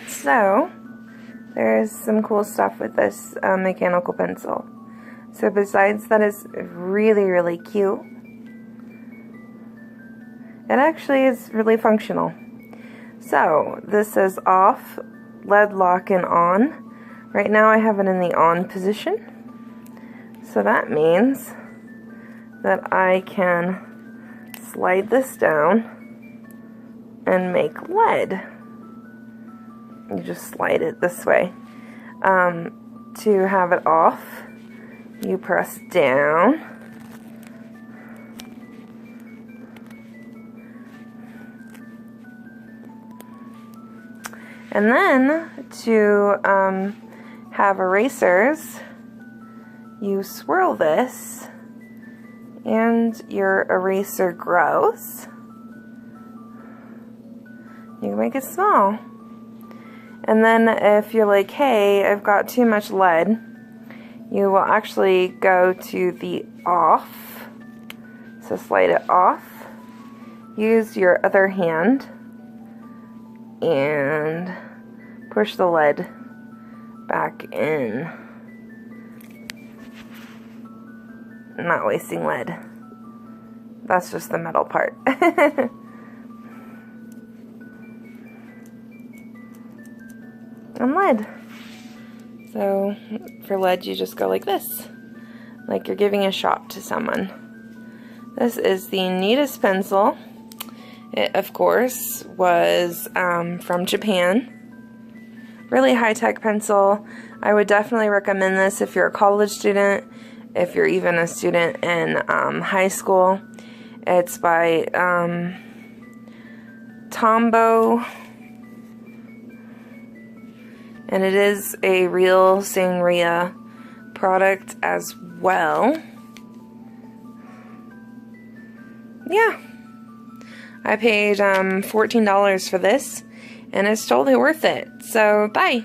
So, there's some cool stuff with this mechanical pencil. So besides that it's really, really cute, it actually is really functional. So, this says off, lead lock and on. Right now I have it in the on position. So that means that I can slide this down and make lead. You just slide it this way. To have it off, you press down. And then to have erasers, you swirl this and your eraser grows. You can make it small. And then if you're like, hey, I've got too much lead, you will actually go to the off. So slide it off. Use your other hand and push the lead back in. I'm not wasting lead. That's just the metal part. And lead. So for lead you just go like this, like you're giving a shot to someone. This is the neatest pencil. It of course was from Japan. Really high-tech pencil. I would definitely recommend this if you're a college student, if you're even a student in high school. It's by Tombow. And it is a real sangria product as well. Yeah. I paid $14 for this, and it's totally worth it. So, bye.